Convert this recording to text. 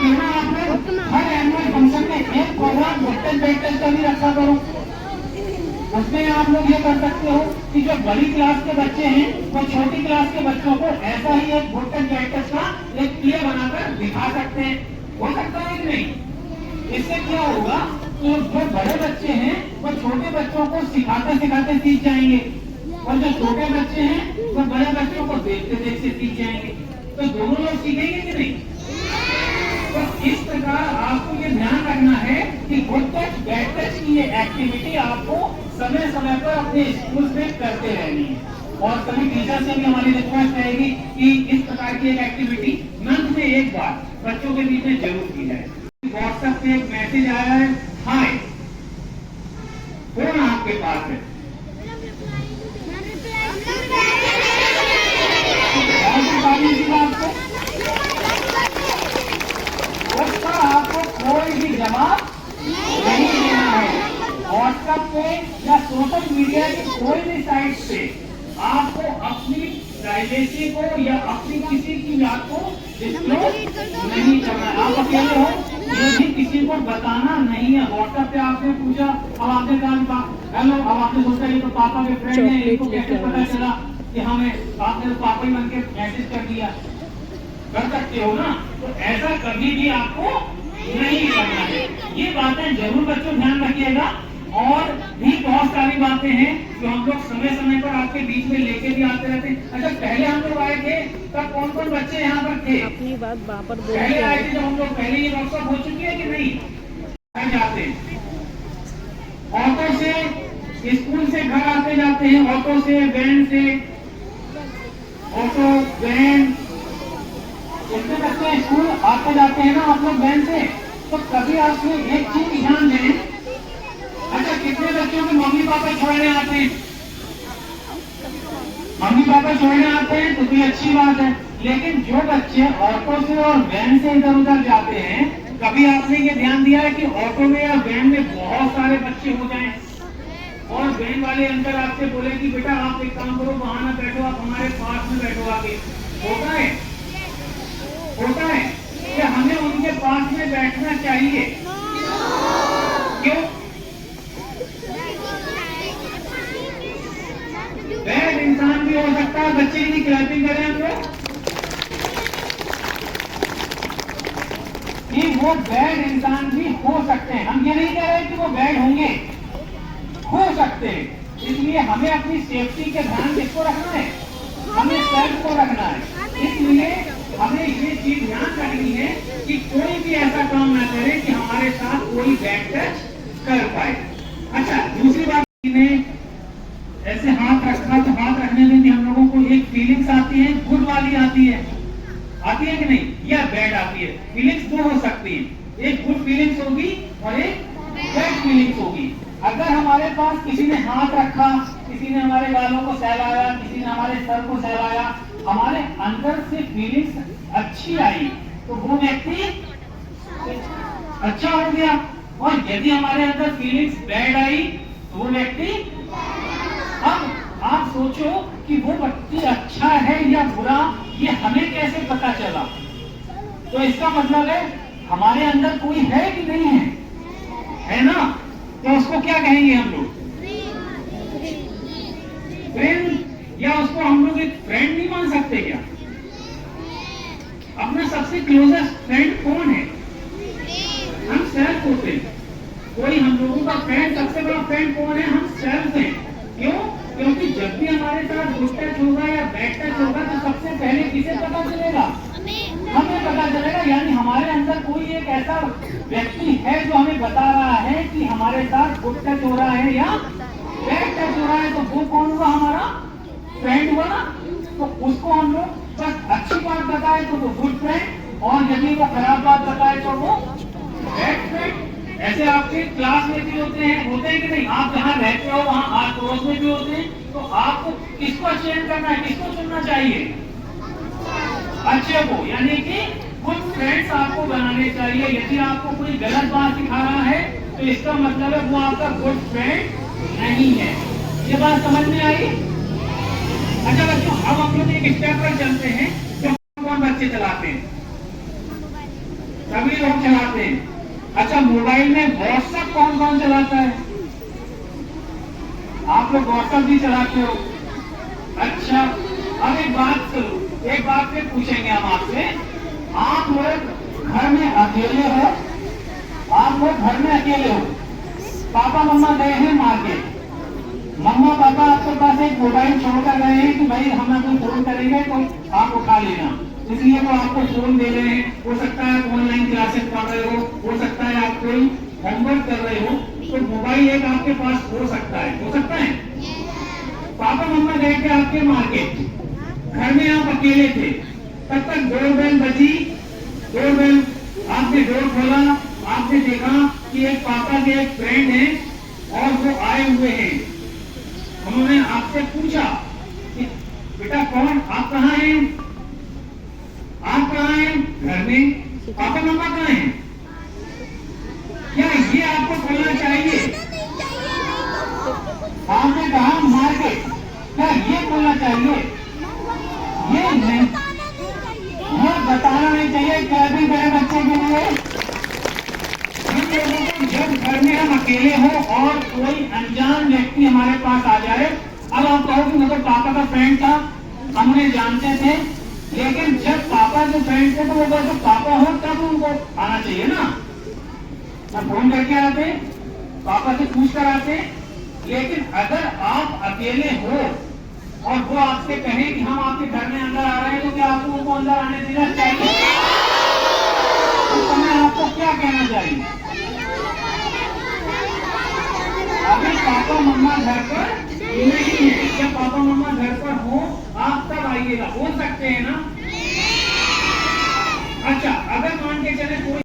क्यों ना आप लोग हर एनुअल फंक्शन में एक प्रोग्राम गुड्डन बैटल का भी रखा करो। उसमें आप लोग ये कर सकते हो कि जो बड़ी क्लास के बच्चे हैं वो छोटी क्लास के बच्चों को ऐसा ही एक गुड्डन बैटल का एक प्ले बनाकर दिखा सकते हैं। हो सकता है कि नहीं? इससे क्या होगा तो जो बड़े बच्चे हैं वो छोटे बच्चों को सिखाते सिखाते सीख जाएंगे और जो छोटे बच्चे हैं वो बड़े बच्चों को देखते देखते सीख जाएंगे। तो दोनों लोग सीखेंगे कि नहीं? तो इस प्रकार आपको ये ध्यान रखना है कि गुड टच बैड टच की ये एक्टिविटी आपको समय समय पर अपने स्कूल में करते रहनी है। और सभी टीचर से भी हमारी रिक्वेस्ट रहेगी कि इस प्रकार की एक एक्टिविटी मंथ में एक बार बच्चों के बीच में जरूर की जाए। व्हाट्सएप पे एक मैसेज आया है, हाय फोन आपके पास है, उसका आपको कोई भी जवाब नहीं देना है। व्हाट्सएप पे या सोशल मीडिया की कोई भी साइट पे आपको अपनी प्राइवेसी को या अपनी किसी की बात को डिस्क्लोज नहीं करना है। आप अकेले हो ये भी किसी को बताना नहीं है। व्हाट्सएप पे आपने पूछा, अब आपने कहा हेलो, अब आपने सोचा ये तो पापा के फ्रेंड है, इनको कैसे पता चला कि हमें, आपने तो पापा ही बन के मैसेज कर दिया, कर सकते हो ना? तो ऐसा कभी भी आपको नहीं करना है। ये बातें जरूर बच्चों ध्यान रखिएगा। और भी बहुत सारी बातें हैं जो हम लोग समय समय पर आपके बीच में लेके भी आते रहते हैं। अच्छा, पहले हम लोग आए थे तब कौन कौन बच्चे यहाँ पर थे? अपनी बात वहाँ पर पहले आए थे जब हम लोग, पहले ये वर्कशॉप हो चुकी है कि नहीं? जाते ऑटो से, स्कूल से घर आते जाते हैं, ऑटो से, वैन से, ऑटो वैन, इसमें बच्चे स्कूल आते जाते हैं ना आप लोग वैन से। तो कभी आपने एक चीज ध्यान दें, अच्छा कितने बच्चों के मम्मी पापा छोड़ने आते हैं? मम्मी पापा छोड़ने आते हैं तो कोई अच्छी बात है, लेकिन जो बच्चे ऑटो से और वैन से इधर उधर जाते हैं, कभी आपने ये ध्यान दिया है कि ऑटो में या वैन में बहुत सारे बच्चे हो जाएं और वैन वाले अंकल आपसे बोले कि बेटा आप एक काम करो, वहां ना बैठो, आप हमारे पास में बैठो आके? होता है, होता है कि हमें उनके पास में बैठना चाहिए। क्यों? बैड इंसान भी हो सकता है। बच्चे की क्लैपिंग करें हम लोग कि वो बैड इंसान भी हो सकते हैं। हम ये नहीं कह रहे कि वो बैड होंगे, हो सकते हैं। इसलिए हमें अपनी सेफ्टी के ध्यान किसको रखना है? हमें सेल्फ को रखना है। इसलिए हमें ये चीज ध्यान रखनी है कि कोई भी ऐसा काम ना करे कि हमारे साथ कोई बैड टच कर पाए। अच्छा, दूसरी बात, ऐसे हाथ रखा तो हाथ रखने में भी हम लोगों को एक फीलिंग्स आती है, गुड वाली आती है कि नहीं, या बैड आती है। फीलिंग्स दो हो सकती है, एक गुड फीलिंग्स होगी और एक बैड फीलिंग्स होगी। अगर हमारे पास किसी ने हाथ रखा, किसी ने हमारे गालों को सहलाया, किसी ने हमारे सर को सहलाया, हमारे अंदर से फीलिंग्स अच्छी आई तो वो व्यक्ति अच्छा हो गया। और यदि हमारे अंदर फीलिंग्स बैड आई तो वो व्यक्ति, अब आप सोचो कि वो व्यक्ति अच्छा है या बुरा, ये हमें कैसे पता चला? तो इसका मतलब है हमारे अंदर कोई है कि नहीं है, है ना? तो उसको क्या कहेंगे हम लोग? फ्रेंड। या उसको हम लोग एक फ्रेंड नहीं मान सकते क्या? अपना सबसे क्लोजेस्ट फ्रेंड कौन है? हम सेल्फ होते हैं। कोई हम लोगों का फ्रेंड, सबसे बड़ा फ्रेंड कौन है? हम सेल्फ हैं। क्यों? क्योंकि जब भी हमारे साथ गुड टच होगा या बैड टच होगा तो सबसे पहले किसे पता चलेगा? हमें पता चलेगा। यानी हमारे अंदर कोई एक ऐसा व्यक्ति है जो हमें बता रहा है कि हमारे साथ गुड टच हो रहा है या बैड टच हो रहा है। तो वो कौन हुआ? हमारा फ्रेंड हुआ ना। तो उसको हम लोग बस अच्छी बात बताए तो वो गुड फ्रेंड, और यदि वो खराब बात बताए तो वो बैड फ्रेंड। ऐसे आपके क्लास में भी होते हैं कि नहीं? आप जहाँ रहते हो वहाँ आस पड़ोस में भी होते हैं। तो आपको किसको चयन करना है, किसको चुनना चाहिए? अच्छे को, यानी कि कुछ फ्रेंड्स आपको बनाने चाहिए। यदि आपको कोई गलत बात सिखा रहा है तो इसका मतलब है वो आपका गुड फ्रेंड नहीं है। ये बात समझ में आई? अच्छा बच्चों, अब हम लोग एक स्टेप पर चलते हैं। जो कौन बच्चे चलाते हैं? सभी लोग चलाते हैं। अच्छा, मोबाइल में व्हाट्सएप कौन कौन चलाता है? आप लोग व्हाट्सएप भी चलाते हो? अच्छा, अब एक बात करो, एक बात फिर पूछेंगे हम आपसे। आप लोग घर में अकेले हो? आप लोग घर में अकेले हो, पापा मम्मा गए हैं मार्केट, मम्मा पापा आपके पास एक मोबाइल छोड़कर गए हैं कि भाई हम आपको फोन करेंगे तो आप उठा लेना, इसलिए तो आपको फोन दे रहे हैं। हो सकता है आप ऑनलाइन क्लासेस पढ़ रहे हो सकता है आप कोई होमवर्क कर रहे हो, तो मोबाइल एक आपके पास हो सकता है, हो सकता है। पापा मम्मा गए थे आपके मार्केट, घर में आप अकेले थे, तब तक डोरबेल बजी, डोरबेल, आपने डोर खोला, आपने देखा कि एक पापा के एक फ्रेंड है और वो आए हुए हैं। उन्होंने आपसे पूछा कि बेटा कौन, आप कहाँ हैं? आप कहाँ हैं? घर में। पापा मम्मा कहाँ हैं? क्या ये आपको बोलना चाहिए? आपने कहा मार्केट, क्या ये बोलना चाहिए? ये नहीं, ये बताना नहीं चाहिए क्या भी मेरे बच्चे के लिए। जब घर में हम अकेले हो और कोई अनजान व्यक्ति हमारे पास आ जाए, अब आप कहो कि मतलब पापा का फ्रेंड था, हम उन्हें जानते थे, लेकिन जब पापा के फ्रेंड थे तो वो जब पापा हो तब उनको आना चाहिए ना, तब फोन करके आते, पापा से पूछ कर आते। लेकिन अगर आप अकेले हो और वो आपसे कहे कि हम आपके घर में अंदर आ रहे हैं, तो क्या आपको उनको अंदर आने देना चाहिए?